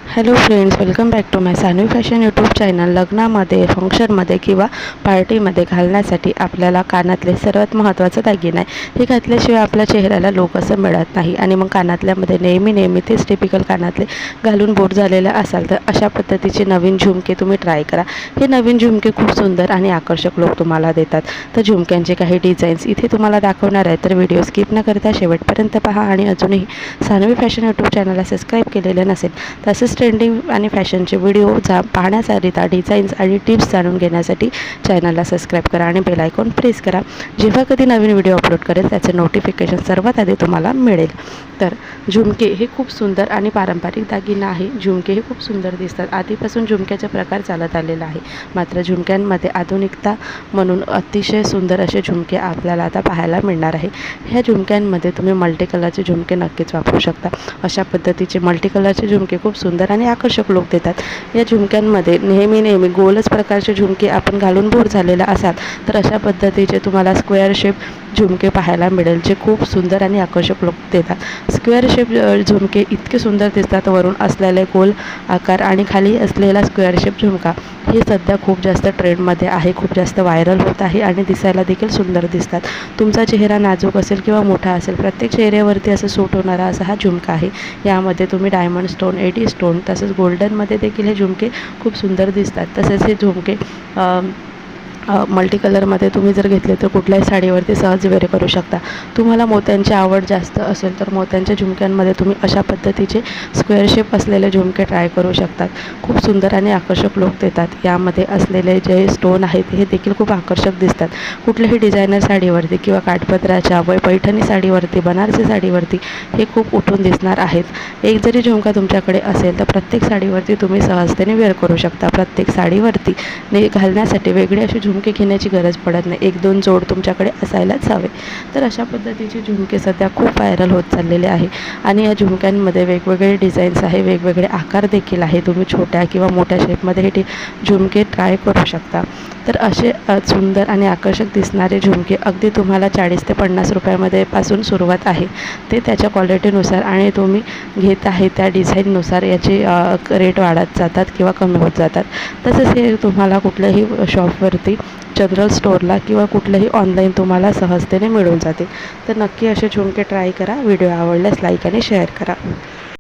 Hello friends, welcome back to my Sanvi fashion YouTube channel. लग्नामध्ये, फंक्शनमध्ये किंवा पार्टीमध्ये घालण्यासाठी आपल्याला कानातले सर्वात महत्त्वाचं दागिना आहे. हे घातल्याशिवाय आपल्या चेहऱ्याला लूक असं मिळत नाही. आणि मग कानातल्यामध्ये नेहमी तेच टिपिकल कानातले घालून बोर झालेलं असाल तर अशा पद्धतीचे नवीन झुमके तुम्ही ट्राय करा. हे नवीन झुमके खूप सुंदर आणि आकर्षक लूक तुम्हाला देतात. तर झुमक्यांचे काही डिझाईन्स इथे तुम्हाला दाखवणार आहे, तर व्हिडिओ स्किप न करता शेवटपर्यंत पहा. आणि अजूनही सानवी फॅशन यूट्यूब चॅनलला सबस्क्राईब केलेलं नसेल तसेच ट्रेंडिंग आणि फॅशनचे व्हिडिओ पाहण्याकरिता, डिझाईन्स आणि टिप्स जाणून घेण्यासाठी चॅनलला सबस्क्राईब करा आणि बेल आयकॉन प्रेस करा. जेव्हा कधी नवीन व्हिडिओ अपलोड करेल त्याचे नोटिफिकेशन सर्वात आधी तुम्हाला मिळेल. तर झुमके हे खूप सुंदर आणि पारंपरिक दागिना आहे. झुमके हे खूप सुंदर दिसतात. आधीपासून झुमक्याचा प्रकार चालत आलेला आहे, मात्र झुमक्यांमध्ये आधुनिकता म्हणून अतिशय सुंदर असे झुमके आपल्याला आता पाहायला मिळणार आहे. ह्या झुमक्यांमध्ये तुम्ही मल्टी कलरचे झुमके नक्कीच वापरू शकता. अशा पद्धतीचे मल्टी कलरचे झुमके खूप सुंदर आणि आकर्षक लूक देतात. या झुमक्यांमध्ये नेहमी गोलच प्रकारचे झुमके आपण घालून बोर झालेला असाल तर अशा पद्धतीचे तुम्हाला स्क्वेअर शेप झुमके पाहायला मिळेल, जे खूप सुंदर आणि आकर्षक लूक देतात. स्क्वेअर शेप झुमके इतके सुंदर दिसतात. वरून असलेले गोल आकार आणि खाली असलेला स्क्वेअर शेप झुमका हे सध्या खूप जास्त ट्रेंडमध्ये आहे, खूप जास्त व्हायरल होत आहे आणि दिसायला देखील सुंदर दिसतात. तुमचा चेहरा नाजूक असेल किंवा मोठा असेल, प्रत्येक चेहऱ्यावरती असं सूट होणारा असा हा झुमका आहे. यामध्ये तुम्ही डायमंड स्टोन, एडी स्टोन तसंच गोल्डनमध्ये देखील हे झुमके खूप सुंदर दिसतात. तसेच हे झुमके मल्टी कलरमध्ये तुम्ही जर घेतले तर कुठल्याही साडीवरती सहज वेअर करू शकता. तुम्हाला मोत्यांची आवड जास्त असेल तर मोत्यांच्या झुमक्यांमध्ये तुम्ही अशा पद्धतीचे स्क्वेअर शेप असलेले झुमके ट्राय करू शकतात. खूप सुंदर आणि आकर्षक लूक देतात. यामध्ये असलेले जे स्टोन आहेत हे देखील खूप आकर्षक दिसतात. कुठल्याही डिझायनर साडीवरती किंवा काठपदराच्या पैठणी साडीवरती, बनारसी साडीवरती हे खूप उठून दिसणार आहेत. एक जरी झुमका तुमच्याकडे असेल तर प्रत्येक साडीवरती तुम्ही सहजतेने वेअर करू शकता. प्रत्येक साडीवरती घालण्यासाठी वेगळी अशी झुमके घेण्याची गरज पडत नाही. 1-2 जोड तुमच्याकडे असायलाच हवे. तर अशा पद्धतीचे झुमके सध्या खूप व्हायरल होत चाललेले आहे. आणि या झुमक्यांमध्ये वेगवेगळे डिझाईन्स आहे, वेगवेगळे आकार देखील आहे. तुम्ही छोट्या किंवा मोठ्या शेपमध्ये हे झुमके ट्राय करू शकता. तर असे सुंदर आणि आकर्षक दिसणारे झुमके अगदी तुम्हाला 40 ते 50 रुपयामध्ये पासून सुरुवात आहे. ते त्याच्या क्वालिटीनुसार आणि तुम्ही घेत आहे त्या डिझाईननुसार याचे रेट वाढत जातात किंवा कमी होत जातात. तसेच हे तुम्हाला कुठल्याही शॉपवरती, जनरल स्टोअरला किंवा कुठल्याही ऑनलाईन तुम्हाला सहजतेने मिळून जाते. तर नक्की असे झुमके ट्राय करा. व्हिडिओ आवडल्यास लाईक आणि शेअर करा.